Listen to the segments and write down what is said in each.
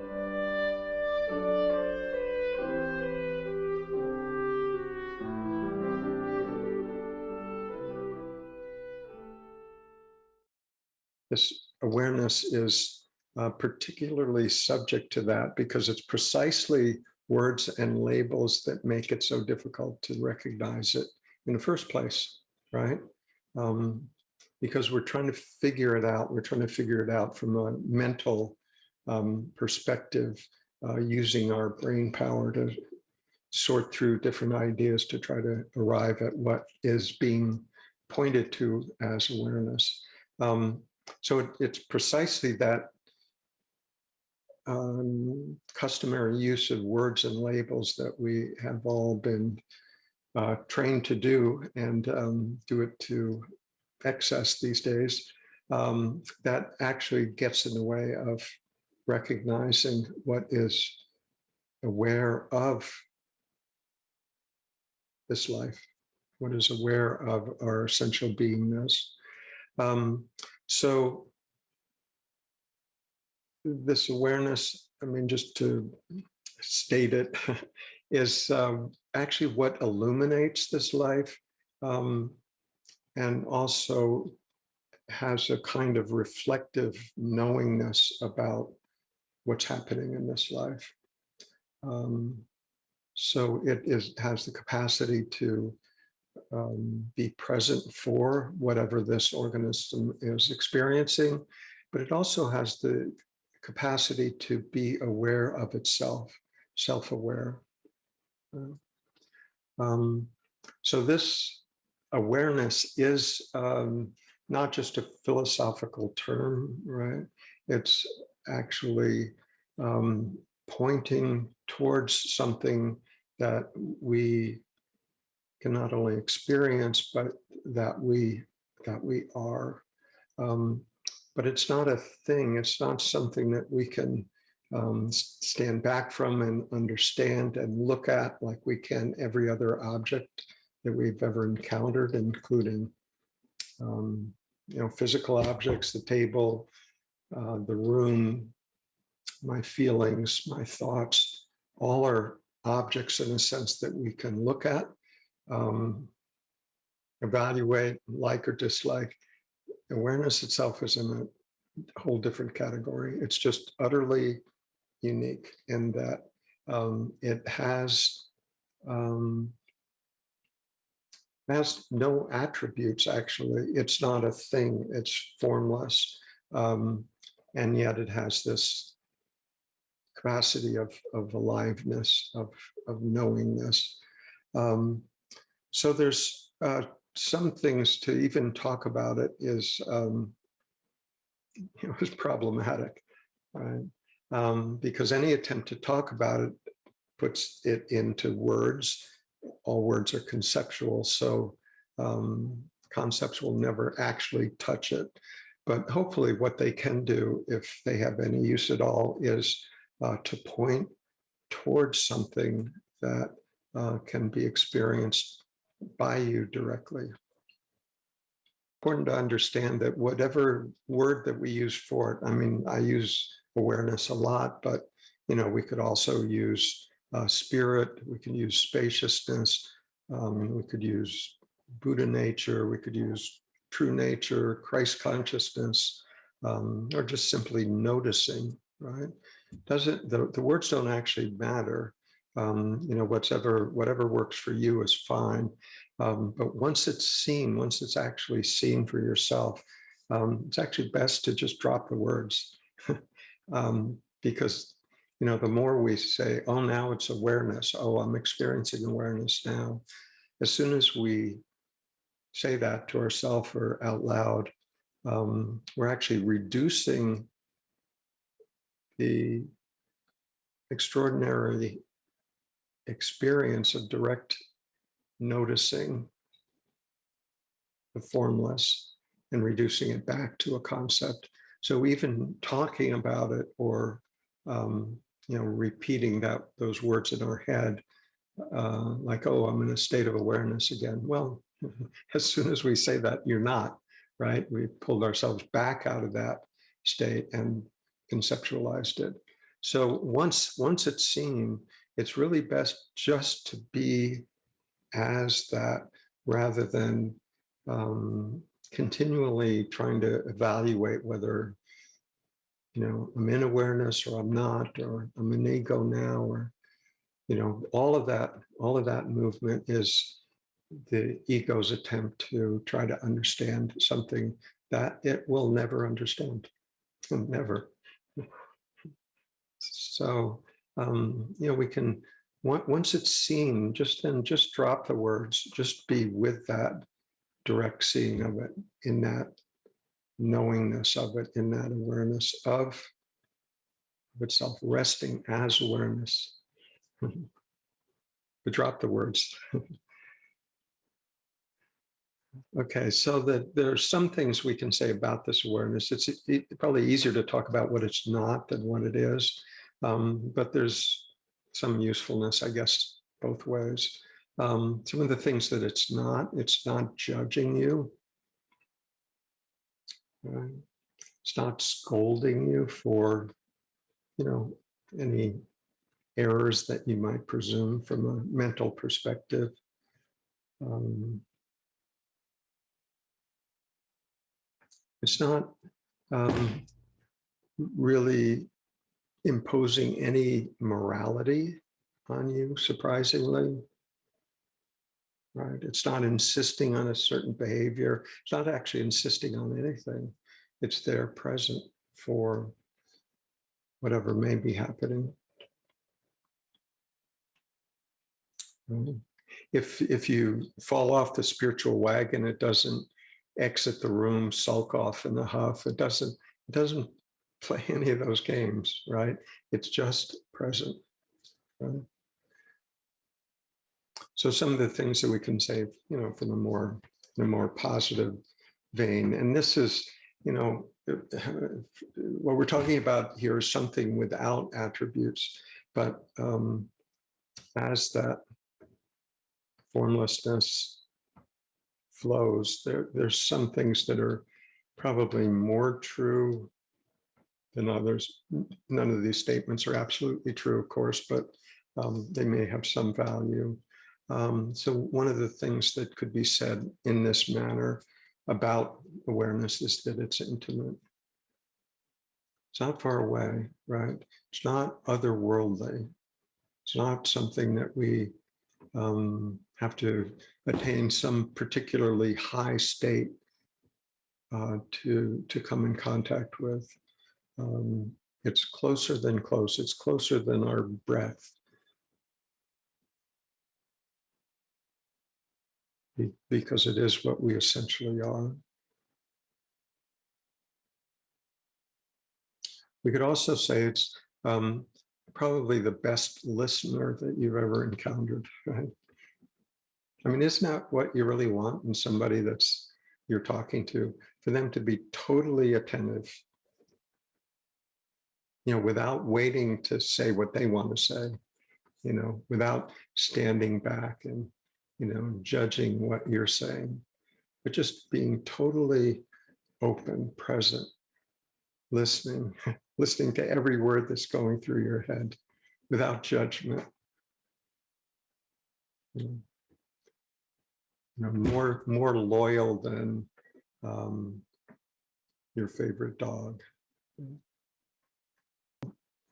This awareness is particularly subject to that because it's precisely words and labels that make it so difficult to recognize it in the first place, right? Because we're trying to figure it out. We're trying to figure it out from a mental perspective, using our brain power to sort through different ideas to try to arrive at what is being pointed to as awareness. So it's precisely that customary use of words and labels that we have all been trained to do, and do it to excess these days, that actually gets in the way of recognizing what is aware of this life, what is aware of our essential beingness. So this awareness, I mean, just to state it, is actually what illuminates this life, and also has a kind of reflective knowingness about what's happening in this life. So it has the capacity to be present for whatever this organism is experiencing, but it also has the capacity to be aware of itself, self-aware. So this awareness is not just a philosophical term, right? It's actually pointing towards something that we can not only experience, but that we are. But it's not a thing. It's not something that we can stand back from and understand and look at like we can every other object that we've ever encountered, including physical objects, the table, the room, my feelings, my thoughts. All are objects in a sense that we can look at, evaluate, like or dislike. Awareness itself is in a whole different category. It's just utterly unique in that it has no attributes, actually. It's not a thing. It's formless. And yet it has this capacity of aliveness, of knowingness. So there's some things to even talk about it is is problematic, right? Because any attempt to talk about it puts it into words. All words are conceptual, so concepts will never actually touch it. But hopefully what they can do, if they have any use at all, is to point towards something that can be experienced by you directly. Important to understand that whatever word that we use for it, I mean, I use awareness a lot, but we could also use spirit, we can use spaciousness, we could use Buddha nature, we could use true nature, Christ consciousness, or just simply noticing, right? The words don't actually matter. Whatever works for you is fine. But once it's seen, once it's actually seen for yourself, it's actually best to just drop the words. Because the more we say, oh, now it's awareness, oh, I'm experiencing awareness now. As soon as we say that to ourselves or out loud, we're actually reducing the extraordinary experience of direct noticing the formless and reducing it back to a concept. So even talking about it or repeating those words in our head, like, oh, I'm in a state of awareness again. Well, as soon as we say that, you're not, right? We pulled ourselves back out of that state and conceptualized it. So once it's seen, it's really best just to be as that rather than um, continually trying to evaluate whether, I'm in awareness or I'm not, or I'm in ego now, or, all of that movement is the ego's attempt to try to understand something that it will never understand. Never. So, we can, once it's seen, just drop the words, just be with that direct seeing of it, in that knowingness of it, in that awareness of itself, resting as awareness. But drop the words. Okay, so that there are some things we can say about this awareness. It's probably easier to talk about what it's not than what it is, but there's some usefulness, I guess, both ways. Some of the things that it's not judging you. Right? It's not scolding you for, any errors that you might presume from a mental perspective. Um, it's not really imposing any morality on you, surprisingly, right? It's not insisting on a certain behavior. It's not actually insisting on anything. It's there present for whatever may be happening. If you fall off the spiritual wagon, it doesn't exit the room, sulk off in a huff. It doesn't play any of those games, right? It's just present. Right? So some of the things that we can say, from in a more positive vein, and this is, what we're talking about here is something without attributes, but as that formlessness flows, there's some things that are probably more true than others. None of these statements are absolutely true, of course, but they may have some value. So one of the things that could be said in this manner about awareness is that it's intimate. It's not far away, right? It's not otherworldly. It's not something that we have to attain some particularly high state to come in contact with. It's closer than close. It's closer than our breath. Because it is what we essentially are. We could also say it's probably the best listener that you've ever encountered, right? I mean, isn't that what you really want in somebody that's you're talking to, for them to be totally attentive, without waiting to say what they want to say, without standing back and, judging what you're saying, but just being totally open, present, listening, listening to every word that's going through your head without judgment. More loyal than your favorite dog.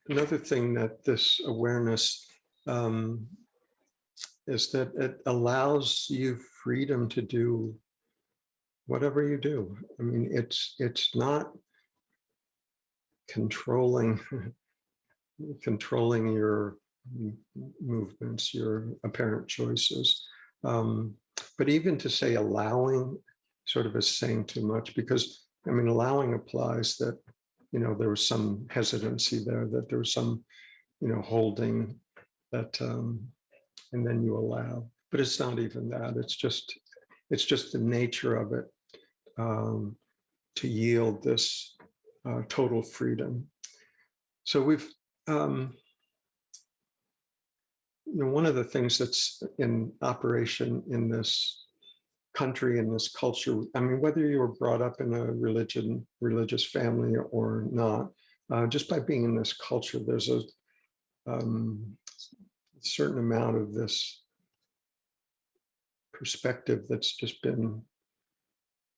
Another thing that this awareness is that it allows you freedom to do whatever you do. I mean, it's not controlling your movements, your apparent choices. But even to say allowing sort of is saying too much, because I mean, allowing applies that, there was some hesitancy there, that there was some, holding that, and then you allow. But it's not even that. It's just the nature of it, to yield this total freedom. So we've, one of the things that's in operation in this country, in this culture, I mean, whether you were brought up in a religious family or not, just by being in this culture, there's a certain amount of this perspective that's just been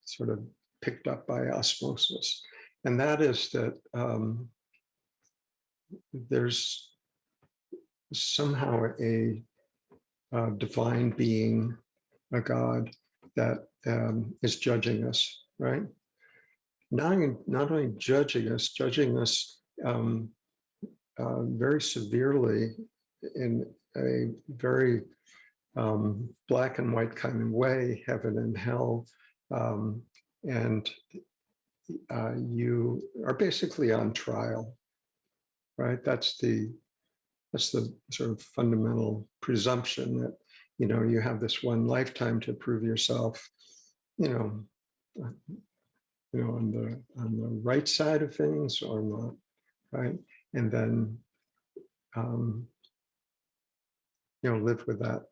sort of picked up by osmosis. And that is that there's somehow a divine being, a God that is judging us, right? Not only judging us very severely in a very black and white kind of way, heaven and hell, and you are basically on trial, right? That's the sort of fundamental presumption that, you know, you have this one lifetime to prove yourself, you know, on the right side of things or not, right? And then live with that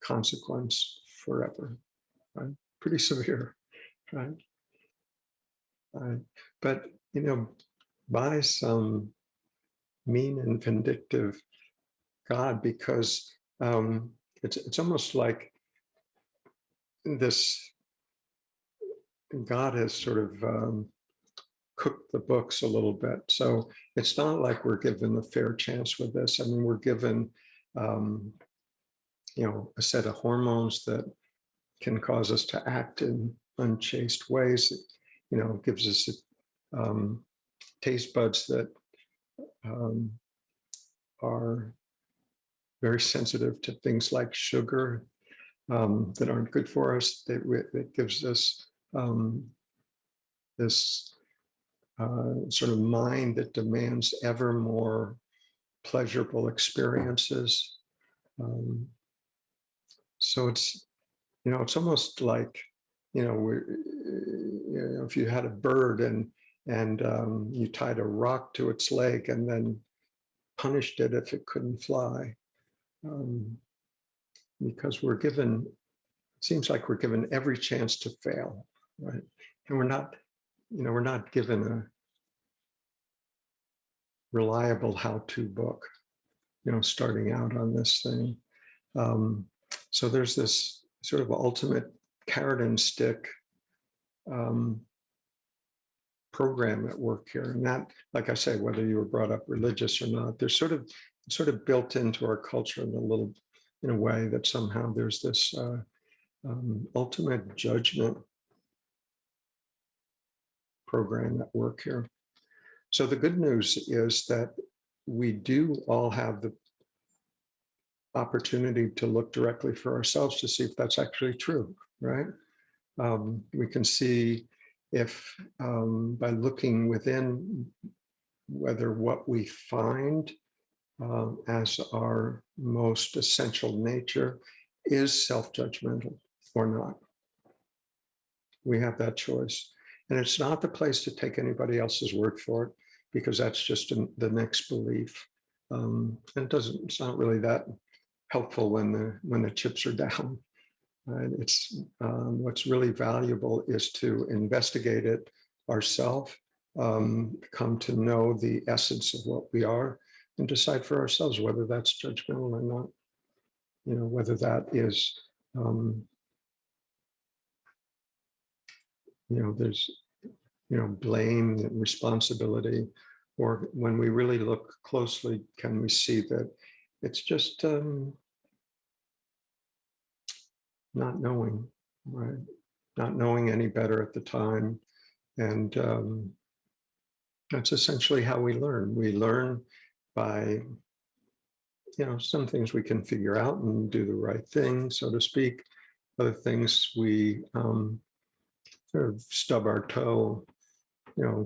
consequence forever, right? Pretty severe, right? But by some mean and vindictive God, because it's almost like this God has sort of cooked the books a little bit. So it's not like we're given a fair chance with this. I mean, we're given a set of hormones that can cause us to act in unchaste ways. It gives us taste buds that are very sensitive to things like sugar that aren't good for us. It gives us this sort of mind that demands ever more pleasurable experiences. So it's almost like, if you had a bird and you tied a rock to its leg and then punished it if it couldn't fly, because it seems like we're given every chance to fail, right? And we're not given a reliable how-to book, starting out on this thing. So there's this sort of ultimate carrot and stick program at work here. And that, like I say, whether you were brought up religious or not, there's sort of built into our culture in a way that somehow there's this ultimate judgment program at work here. So the good news is that we do all have the opportunity to look directly for ourselves to see if that's actually true, right? We can see if by looking within, whether what we find as our most essential nature is self-judgmental or not. We have that choice. And it's not the place to take anybody else's word for it, because that's just the next belief. And it's not really that helpful when the chips are down. It's what's really valuable is to investigate it ourselves, come to know the essence of what we are, and decide for ourselves whether that's judgmental or not. Whether that is there's blame and responsibility, or when we really look closely, can we see that it's just not knowing, right? Not knowing any better at the time. And that's essentially how we learn. We learn by, some things we can figure out and do the right thing, so to speak. Other things we sort of stub our toe,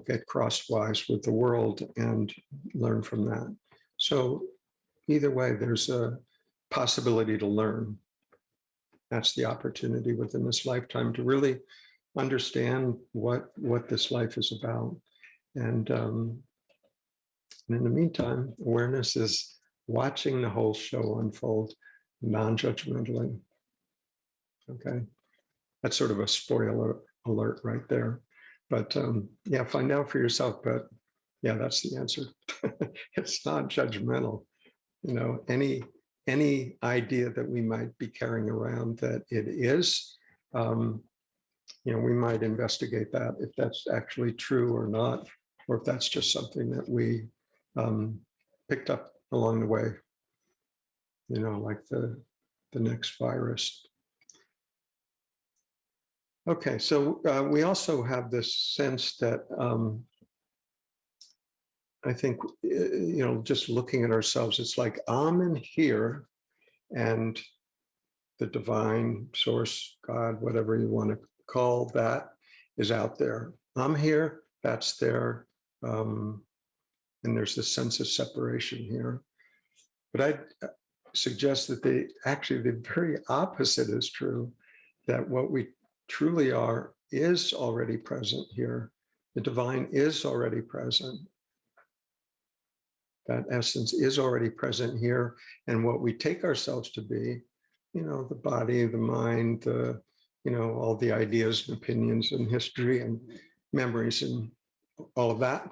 get crosswise with the world and learn from that. So either way, there's a possibility to learn. That's the opportunity within this lifetime to really understand what this life is about. And in the meantime, awareness is watching the whole show unfold non-judgmentally. Okay, that's sort of a spoiler alert right there. But yeah, find out for yourself. But yeah, that's the answer. It's not judgmental. Any idea that we might be carrying around that it is, we might investigate that if that's actually true or not, or if that's just something that we picked up along the way, like the next virus. Okay, so we also have this sense that I think, just looking at ourselves, it's like I'm in here and the divine source, God, whatever you want to call that, is out there. I'm here, that's there. And there's this sense of separation here. But I suggest that the very opposite is true, that what we truly are is already present here. The divine is already present. That essence is already present here. And what we take ourselves to be, the body, the mind, all the ideas and opinions and history and memories and all of that,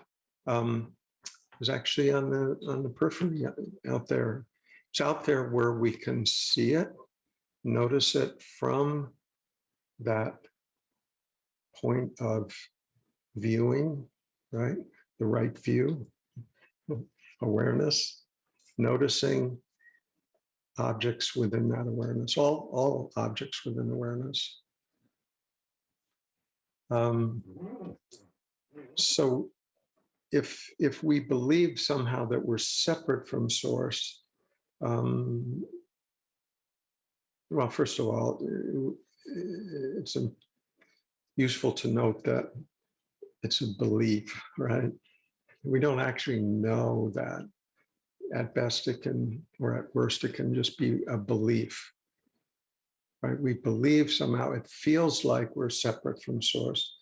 is actually on the periphery out there. It's out there where we can see it, notice it from that point of viewing, right? The right view, awareness, noticing objects within that awareness, all objects within awareness. So if we believe somehow that we're separate from source, well, first of all, it's useful to note that it's a belief, right? We don't actually know that. At best, it can, or at worst, it can just be a belief, right? We believe somehow it feels like we're separate from source.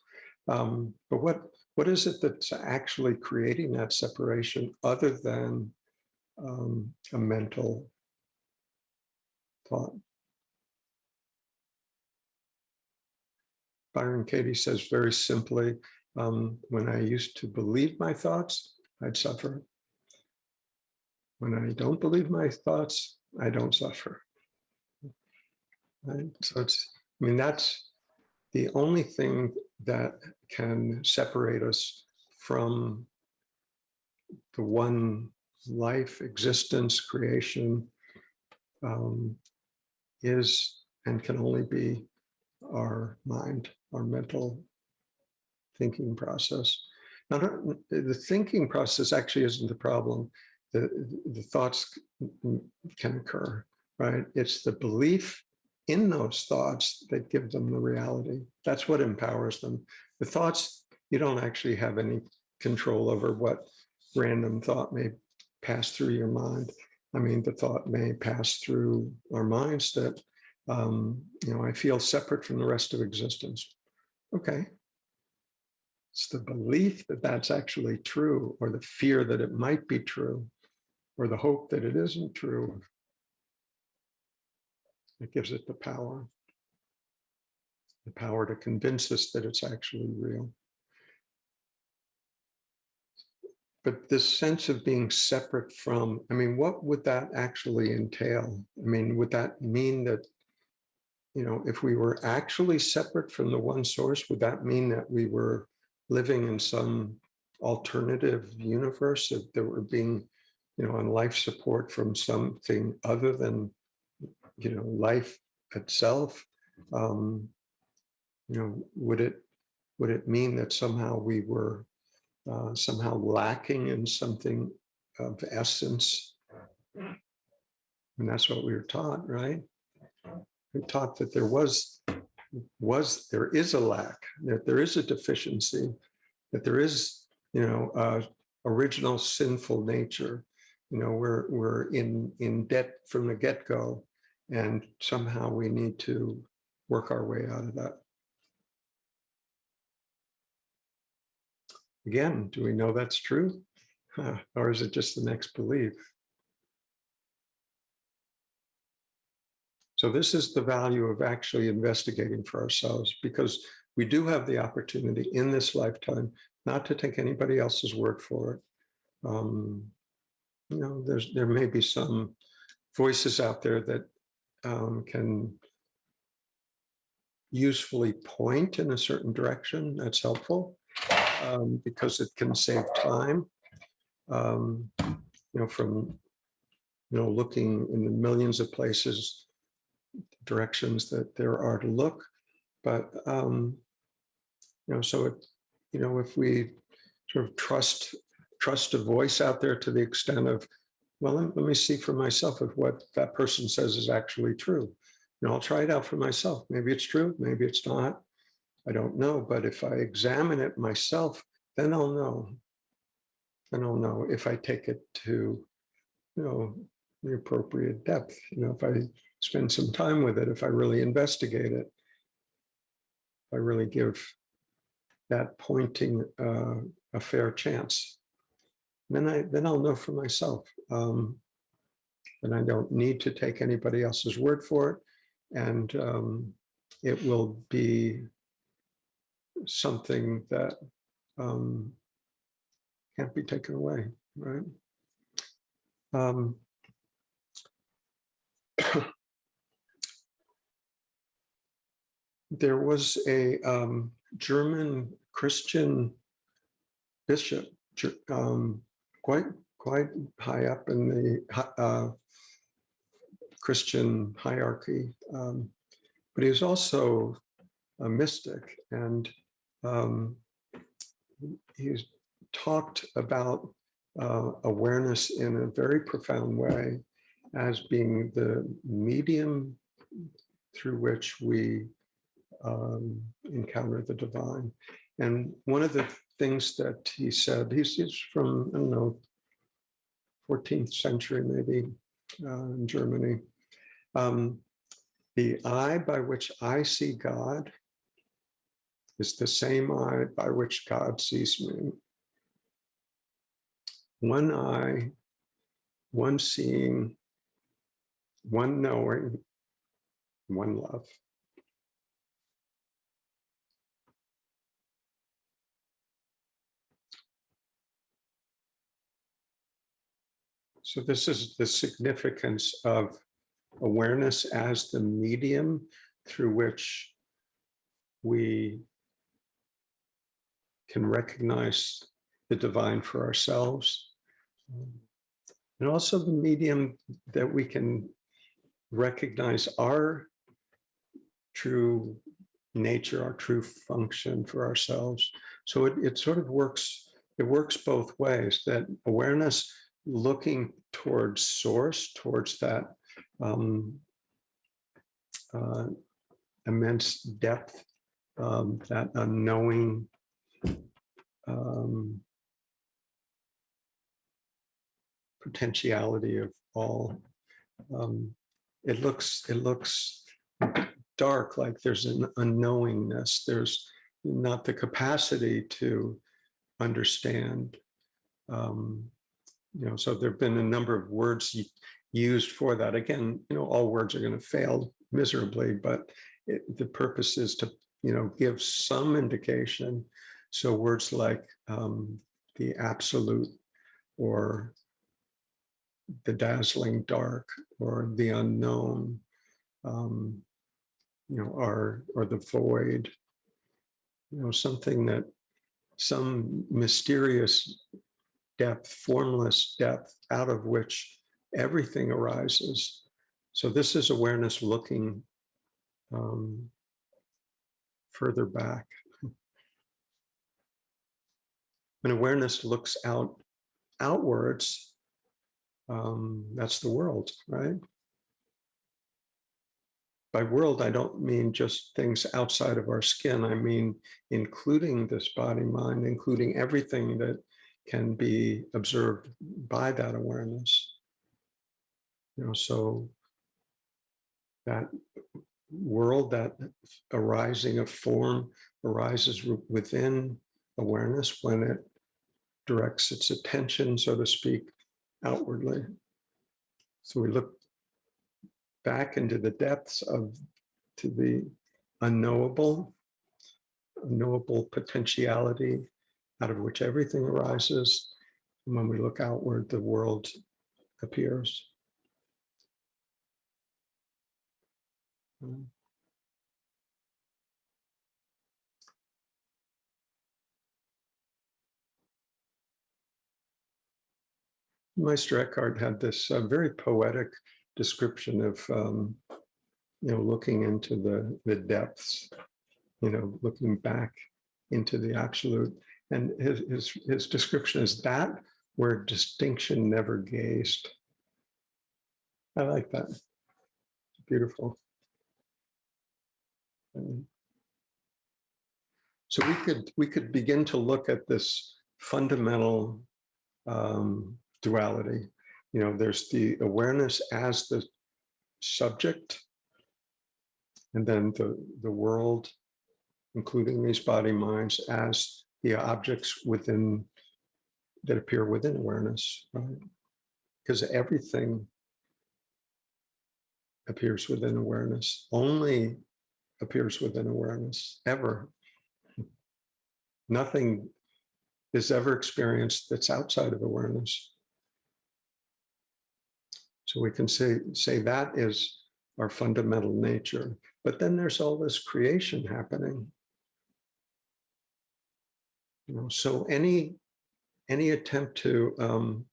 But what is it that's actually creating that separation other than a mental thought? Byron Katie says very simply, when I used to believe my thoughts, I'd suffer. When I don't believe my thoughts, I don't suffer. Right? So that's the only thing that can separate us from the one life, existence, creation, is and can only be our mind, our mental thinking process. Now, the thinking process actually isn't the problem. The thoughts can occur, right? It's the belief in those thoughts that give them the reality. That's what empowers them. The thoughts, you don't actually have any control over what random thought may pass through your mind. I mean, the thought may pass through our minds that, I feel separate from the rest of existence. Okay. It's the belief that that's actually true, or the fear that it might be true, or the hope that it isn't true. It gives it the power to convince us that it's actually real. But this sense of being separate from, what would that actually entail? Would that mean that, if we were actually separate from the one source, would that mean that we were living in some alternative universe, that we're being, on life support from something other than, life itself? Would it mean that somehow we were somehow lacking in something of essence? And that's what we were taught, right? We were taught that there is a lack, that there is a deficiency, that there is, original sinful nature. We're in debt from the get-go, and somehow we need to work our way out of that. Again, do we know that's true? Or is it just the next belief? So this is the value of actually investigating for ourselves, because we do have the opportunity in this lifetime not to take anybody else's word for it. There may be some voices out there that can usefully point in a certain direction. That's helpful because it can save time. From looking in the millions of places, directions that there are to look, but so if we sort of trust a voice out there to the extent of, well, let me see for myself if what that person says is actually true. I'll try it out for myself. Maybe it's true, maybe it's not. I don't know. But if I examine it myself, then I'll know. Then I'll know if I take it to, the appropriate depth. If I spend some time with it, if I really investigate it, if I really give that pointing a fair chance, then I'll know for myself. And I don't need to take anybody else's word for it. And it will be something that can't be taken away, right? There was a German Christian bishop, quite high up in the Christian hierarchy, but he was also a mystic, and he's talked about awareness in a very profound way as being the medium through which we encounter the divine. And one of the things that he said, he's from, I don't know, 14th century maybe, in Germany. The eye by which I see God is the same eye by which God sees me. One eye, one seeing, one knowing, one love. So this is the significance of awareness as the medium through which we can recognize the divine for ourselves, and also the medium that we can recognize our true nature, our true function for ourselves. So it sort of works, it works both ways, that awareness looking towards source, towards that immense depth, that unknowing potentiality of all. It looks dark, like there's an unknowingness. There's not the capacity to understand. So there have been a number of words used for that. Again, all words are going to fail miserably, but the purpose is to, give some indication. So words like the absolute, or the dazzling dark, or the unknown, or the void, something that, some mysterious depth, formless depth, out of which everything arises. So this is awareness looking further back. When awareness looks outwards, that's the world, right? By world, I don't mean just things outside of our skin. I mean, including this body, mind, including everything that can be observed by that awareness. So that world, that arising of form, arises within awareness when it directs its attention, so to speak, outwardly. So we look back into the depths to the unknowable, knowable potentiality out of which everything arises. And when we look outward, the world appears. Meister Eckhart had this very poetic description of, looking into the depths, looking back into the absolute. And his description is that where distinction never gazed. I like that. Beautiful. So we could begin to look at this fundamental duality. There's the awareness as the subject, and then the world, including these body minds, as the objects within that appear within awareness, right? Because everything appears within awareness, only appears within awareness, ever. Nothing is ever experienced that's outside of awareness. So we can say that is our fundamental nature. But then there's all this creation happening. So any attempt to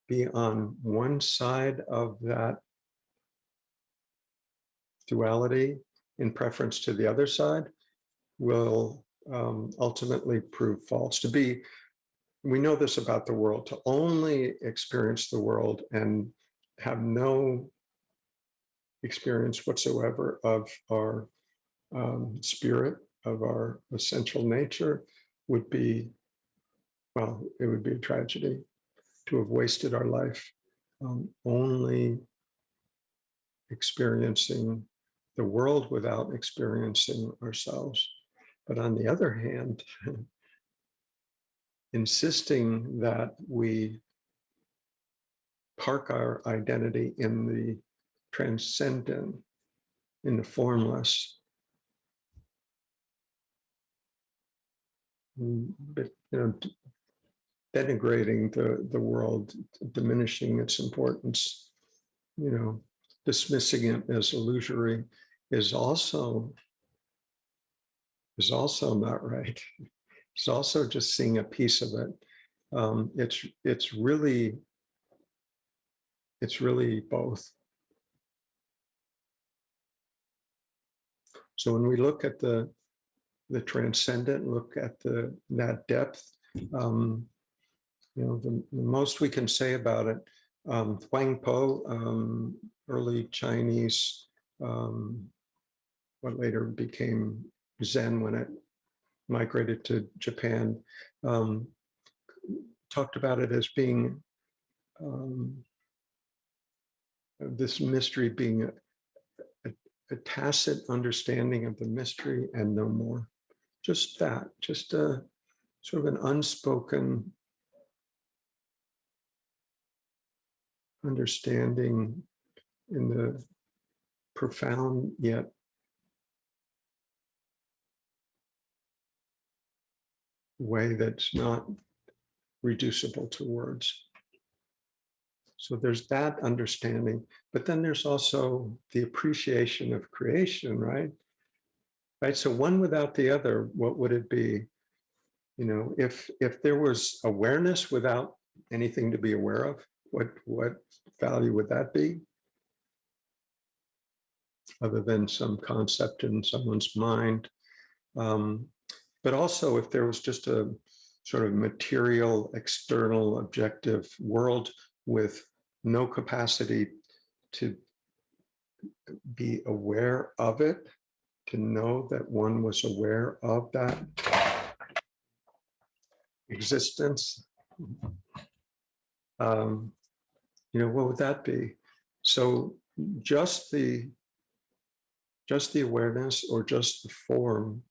be on one side of that duality in preference to the other side will ultimately prove false. We know this about the world, to only experience the world and have no experience whatsoever of our spirit, of our essential nature, would be, well, it would be a tragedy to have wasted our life only experiencing the world without experiencing ourselves. But on the other hand, insisting that we park our identity in the transcendent, in the formless, but denigrating the world, diminishing its importance, dismissing it as illusory, is also not right. It's also just seeing a piece of it. It's really both. So when we look at the transcendent, look at that depth, the most we can say about it. Huang Po, early Chinese, what later became Zen when it migrated to Japan, talked about it as being this mystery being a tacit understanding of the mystery and no more. Just that, just a sort of an unspoken understanding in the profound yet way that's not reducible to words. So there's that understanding, but then there's also the appreciation of creation, right? Right. So one without the other, what would it be? If there was awareness without anything to be aware of, what value would that be? Other than some concept in someone's mind. But also if there was just a sort of material, external, objective world with no capacity to be aware of it, to know that one was aware of that existence, what would that be? So just the awareness, or just the form,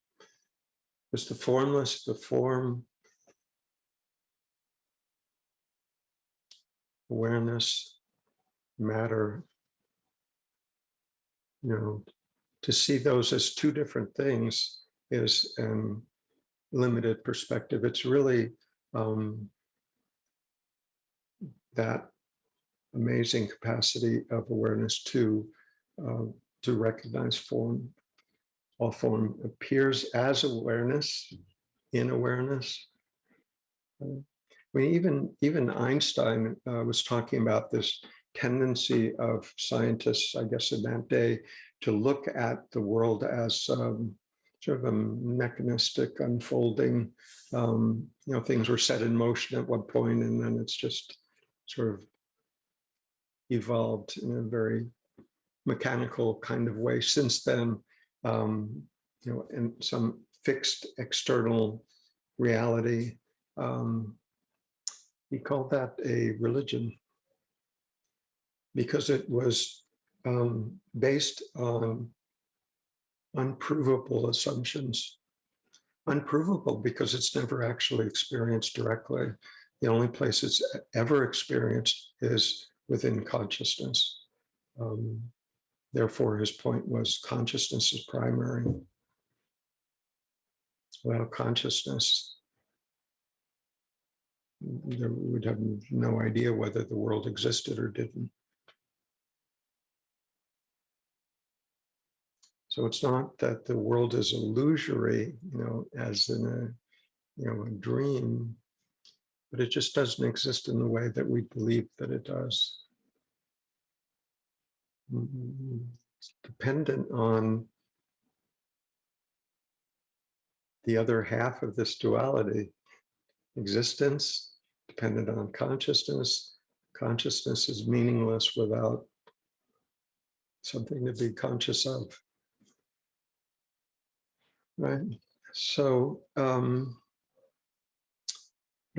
just the formless, the form, awareness, matter, to see those as two different things is limited perspective. It's really that amazing capacity of awareness uh, to recognize form. All form appears as awareness, in awareness. I mean, even Einstein was talking about this tendency of scientists, I guess, in that day, to look at the world as sort of a mechanistic unfolding. Things were set in motion at one point, and then it's just sort of evolved in a very mechanical kind of way since then. In some fixed external reality. He called that a religion because it was based on unprovable assumptions. Unprovable because it's never actually experienced directly. The only place it's ever experienced is within consciousness. Therefore, his point was consciousness is primary. Without consciousness, we would have no idea whether the world existed or didn't. So it's not that the world is illusory, as in a dream, but it just doesn't exist in the way that we believe that it does. It's dependent on the other half of this duality, existence, dependent on consciousness. Consciousness is meaningless without something to be conscious of. Right. So it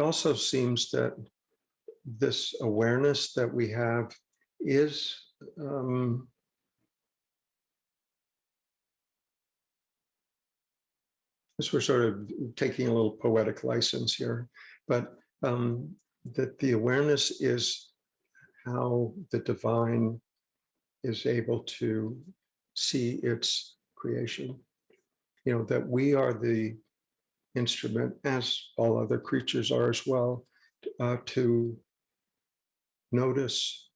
also seems that this awareness that we have is as we're sort of taking a little poetic license here, but that the awareness is how the divine is able to see its creation. That we are the instrument, as all other creatures are as well, to notice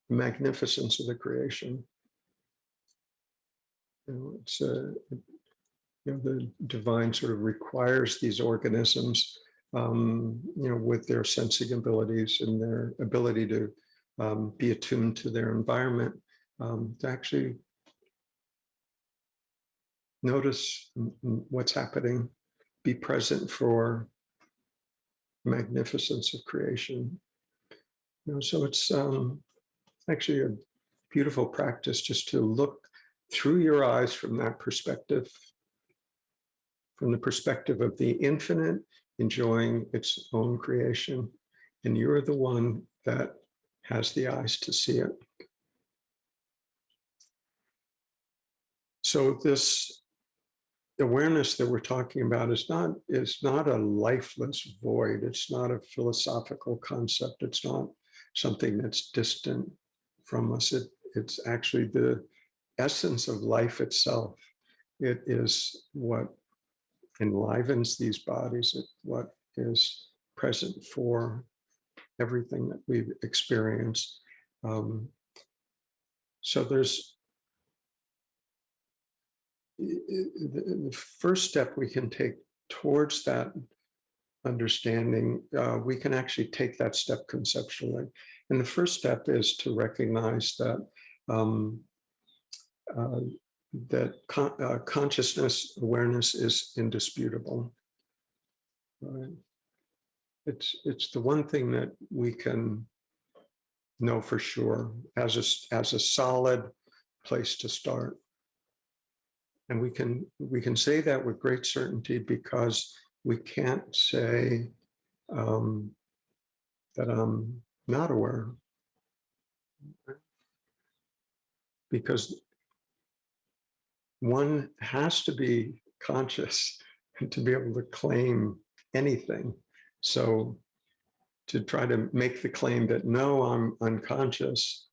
the magnificence of the creation. It's the divine sort of requires these organisms, with their sensing abilities and their ability to be attuned to their environment, to actually notice what's happening, be present for magnificence of creation. So it's actually a beautiful practice just to look through your eyes from that perspective, from the perspective of the infinite enjoying its own creation, and you're the one that has the eyes to see it. So this awareness that we're talking about is not a lifeless void. It's not a philosophical concept. It's not something that's distant from us. It's actually the essence of life itself. It is what enlivens these bodies. It's what is present for everything that we've experienced. So there's the first step we can take towards that understanding. We can actually take that step conceptually. And the first step is to recognize that consciousness awareness is indisputable. Right? It's the one thing that we can know for sure as a solid place to start. And we can say that with great certainty because we can't say that I'm not aware. Because one has to be conscious to be able to claim anything. So to try to make the claim that no, I'm unconscious,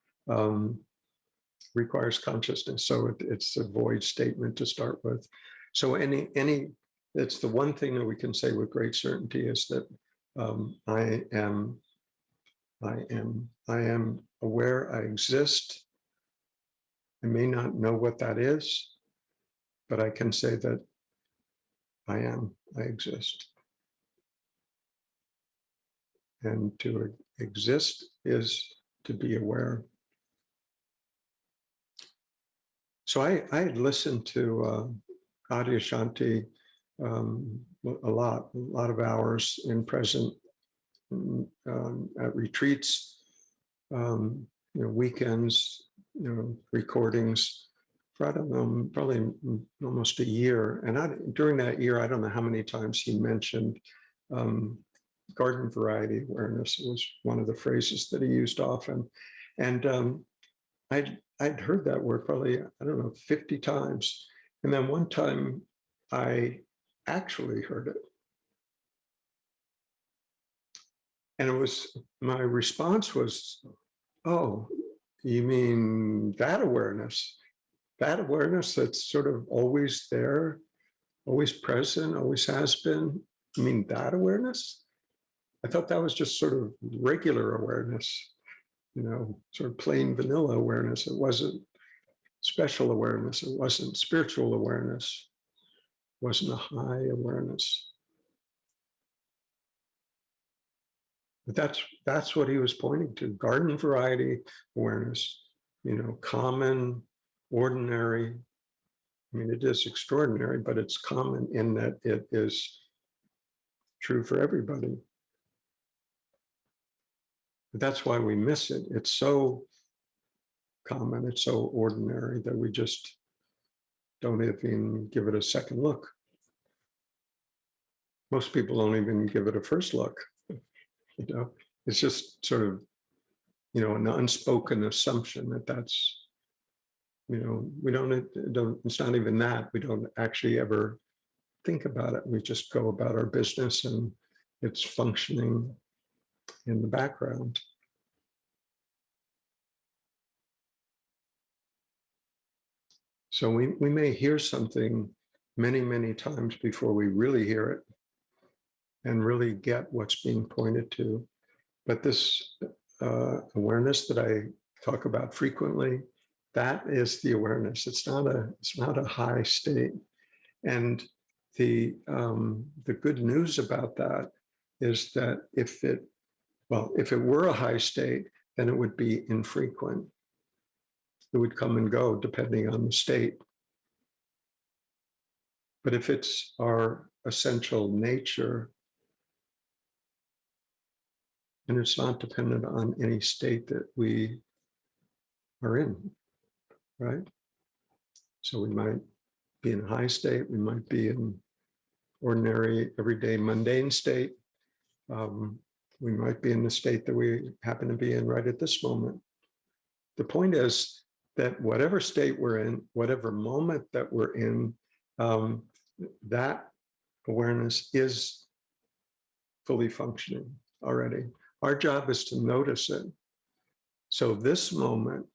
requires consciousness. So it's a void statement to start with. So it's the one thing that we can say with great certainty is that I am aware I exist. I may not know what that is, but I can say that I exist. And to exist is to be aware. So I had listened to Adyashanti a lot of hours in present at retreats, weekends, recordings for, I don't know, probably almost a year. And during that year, I don't know how many times he mentioned garden variety awareness. It was one of the phrases that he used often. And I'd heard that word probably, I don't know, 50 times. And then one time I actually heard it. And my response was, oh, you mean that awareness? That awareness that's sort of always there, always present, always has been? You mean that awareness? I thought that was just sort of regular awareness, sort of plain vanilla awareness. It wasn't special awareness. It wasn't spiritual awareness. It wasn't a high awareness. But that's what he was pointing to: garden variety awareness, common, ordinary. I mean, it is extraordinary, but it's common in that it is true for everybody. But that's why we miss it. It's so common, it's so ordinary that we just don't even give it a second look. Most people don't even give it a first look. It's just sort of, an unspoken assumption that's, we don't, it's not even that. We don't actually ever think about it. We just go about our business and it's functioning in the background. So we may hear something many, many times before we really hear it and really get what's being pointed to. But this awareness that I talk about frequently, that is the awareness. It's not a high state. And the good news about that is that if it were a high state, then it would be infrequent. It would come and go depending on the state. But if it's our essential nature, and it's not dependent on any state that we are in, right? So we might be in a high state, we might be in ordinary, everyday, mundane state. We might be in the state that we happen to be in right at this moment. The point is that whatever state we're in, whatever moment that we're in, that awareness is fully functioning already. Our job is to notice it. So this moment,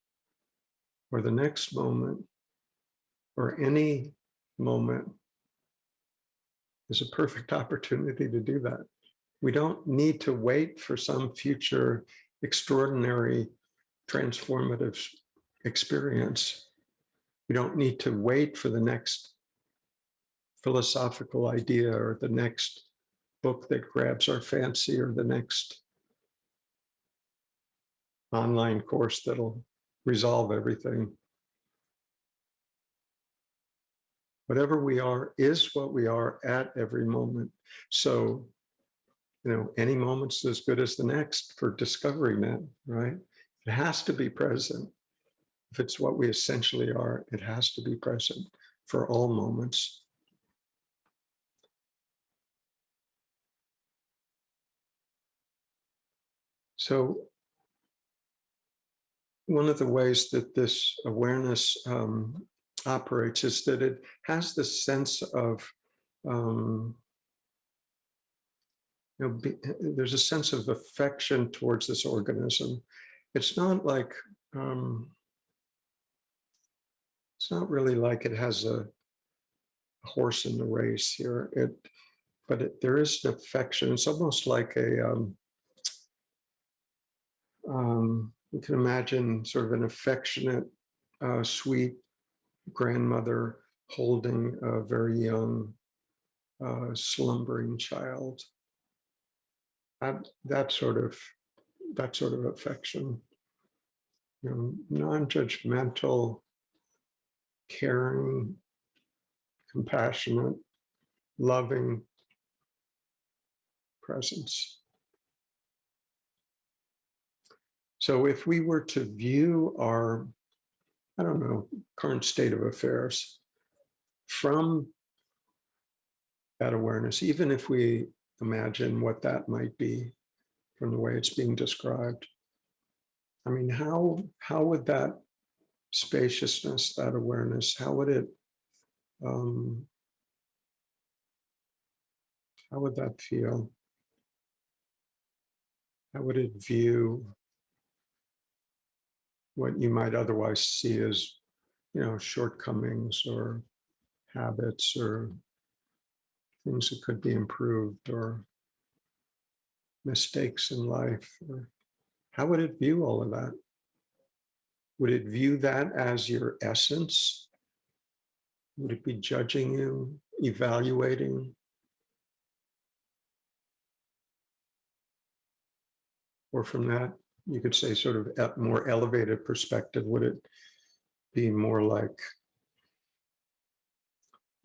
or the next moment, or any moment is a perfect opportunity to do that. We don't need to wait for some future extraordinary transformative experience. We don't need to wait for the next philosophical idea or the next book that grabs our fancy or the next online course that'll resolve everything. Whatever we are is what we are at every moment. So, any moment's as good as the next for discovering that, right? It has to be present. If it's what we essentially are, it has to be present for all moments. So one of the ways that this awareness operates is that it has this sense of, there's a sense of affection towards this organism. It's not like, It's not really like it has a horse in the race here. There is an affection. It's almost like you can imagine sort of an affectionate, sweet grandmother holding a very young, slumbering child. That sort of affection, non-judgmental, caring, compassionate, loving presence. So if we were to view our, I don't know, current state of affairs from that awareness, even if we imagine what that might be from the way it's being described, I mean, how would that spaciousness, that awareness, um, how would that feel? How would it view what you might otherwise see as, shortcomings or habits or things that could be improved or mistakes in life? Or how would it view all of that? Would it view that as your essence? Would it be judging you, evaluating? Or from that, you could say sort of a more elevated perspective, would it be more like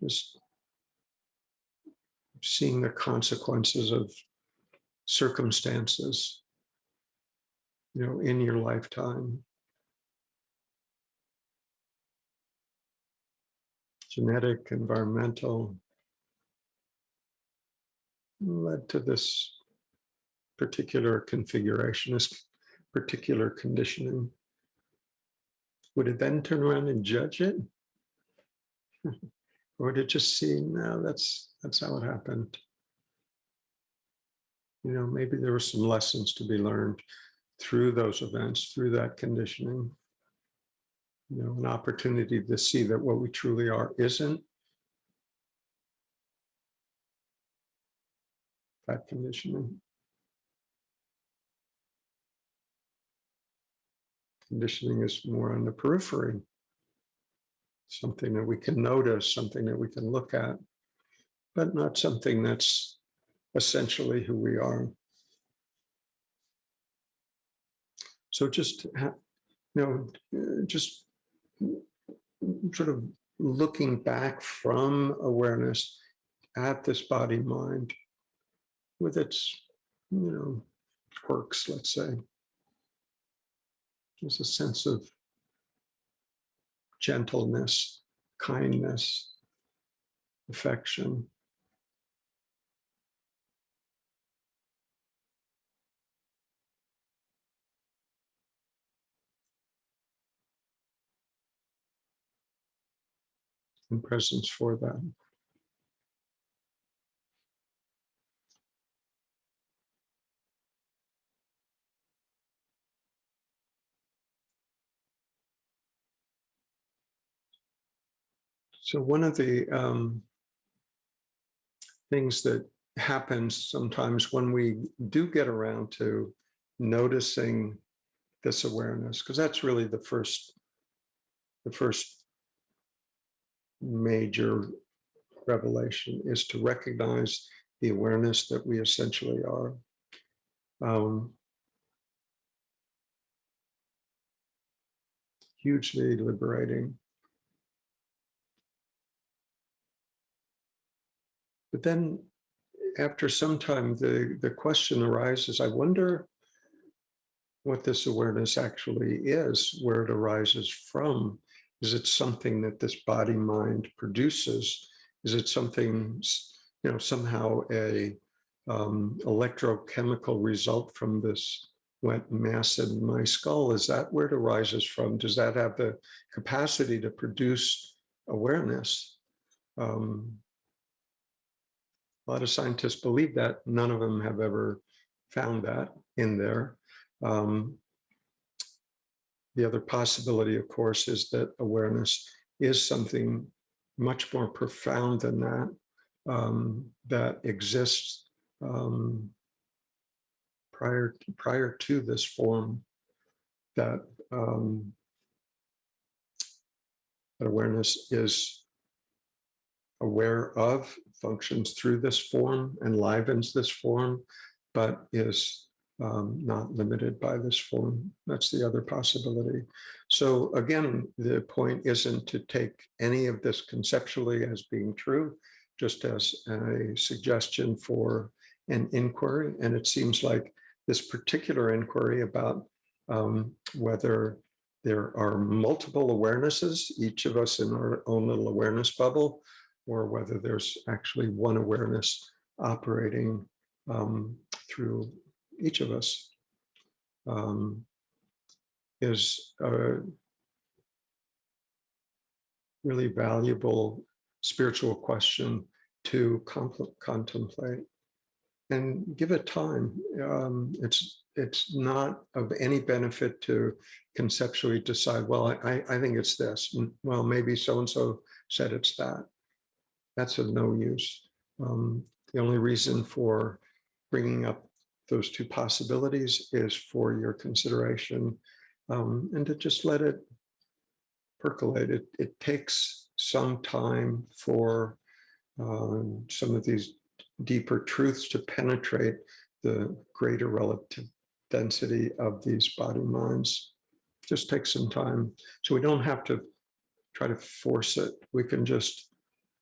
just seeing the consequences of circumstances, in your lifetime, genetic, environmental, led to this particular configuration, this particular conditioning? Would it then turn around and judge it? Or would it just see, no, that's how it happened? Maybe there were some lessons to be learned through those events, through that conditioning. An opportunity to see that what we truly are isn't that conditioning. Conditioning is more on the periphery, something that we can notice, something that we can look at, but not something that's essentially who we are. So just just sort of looking back from awareness at this body mind with its quirks, let's say. There's a sense of gentleness, kindness, affection. And presence for that. So one of the things that happens sometimes when we do get around to noticing this awareness, because that's really the first major revelation, is to recognize the awareness that we essentially are. Hugely liberating. But then after some time, the question arises, I wonder what this awareness actually is, where it arises from. Is it something that this body mind produces? Is it something, somehow a electrochemical result from this wet mass in my skull? Is that where it arises from? Does that have the capacity to produce awareness? A lot of scientists believe that. None of them have ever found that in there. The other possibility, of course, is that awareness is something much more profound than that, that exists um, prior to this form, that awareness is aware of, functions through this form, enlivens this form, but is not limited by this form. That's the other possibility. So again, the point isn't to take any of this conceptually as being true, just as a suggestion for an inquiry. And it seems like this particular inquiry about whether there are multiple awarenesses, each of us in our own little awareness bubble, or whether there's actually one awareness operating through each of us, is a really valuable spiritual question to contemplate and give it time. It's not of any benefit to conceptually decide, well, I think it's this. Well, maybe so-and-so said it's that. That's of no use. The only reason for bringing up those two possibilities is for your consideration, and to just let it percolate. It takes some time for some of these deeper truths to penetrate the greater relative density of these body minds. Just takes some time. So we don't have to try to force it. We can just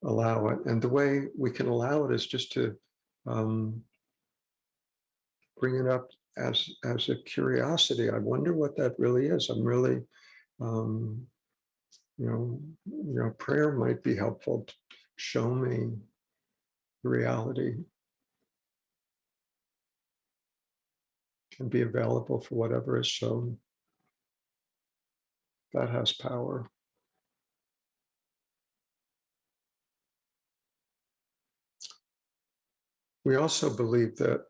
allow it. And the way we can allow it is just to bring it up as a curiosity. I wonder what that really is. I'm really, prayer might be helpful to show me the reality and be available for whatever is shown. That has power. We also believe that,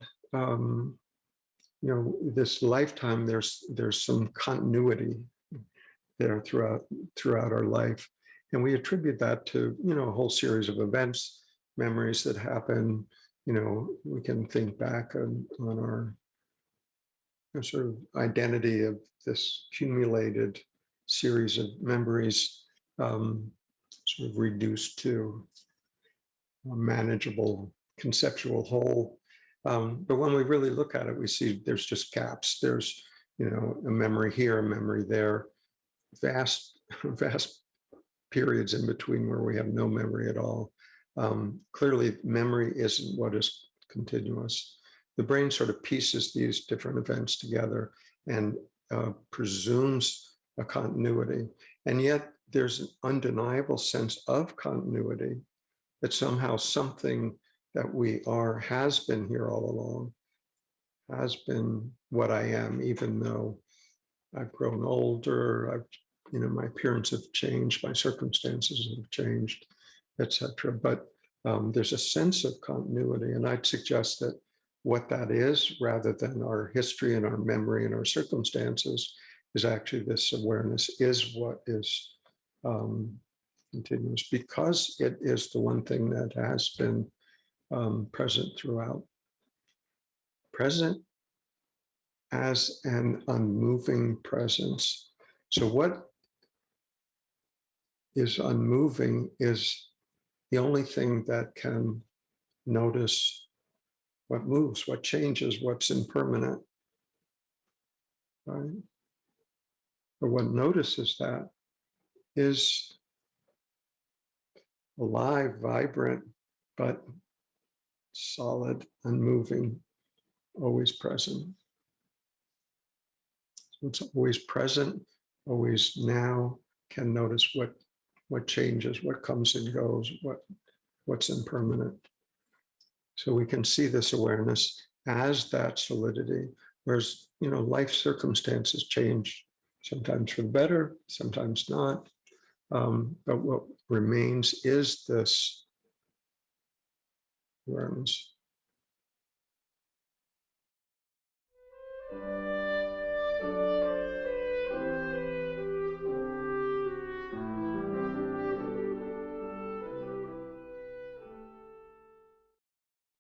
this lifetime, there's some continuity there throughout our life. And we attribute that to, a whole series of events, memories that happen. We can think back on our sort of identity of this accumulated series of memories, sort of reduced to a manageable conceptual whole. But when we really look at it, we see there's just gaps. There's, a memory here, a memory there, vast periods in between where we have no memory at all. Clearly, memory isn't what is continuous. The brain sort of pieces these different events together and presumes a continuity. And yet there's an undeniable sense of continuity, that somehow something that we are has been here all along, has been what I am, even though I've grown older, my appearance have changed, my circumstances have changed, etc. But there's a sense of continuity, and I'd suggest that what that is, rather than our history and our memory and our circumstances, is actually this awareness is what is continuous, because it is the one thing that has been present throughout. Present as an unmoving presence. So what is unmoving is the only thing that can notice what moves, what changes, what's impermanent, right? But what notices that is alive, vibrant, but solid, unmoving, always present. So it's always present, always now, can notice what changes, what comes and goes, what's impermanent. So we can see this awareness as that solidity, whereas, life circumstances change, sometimes for the better, sometimes not. But what remains is this awareness.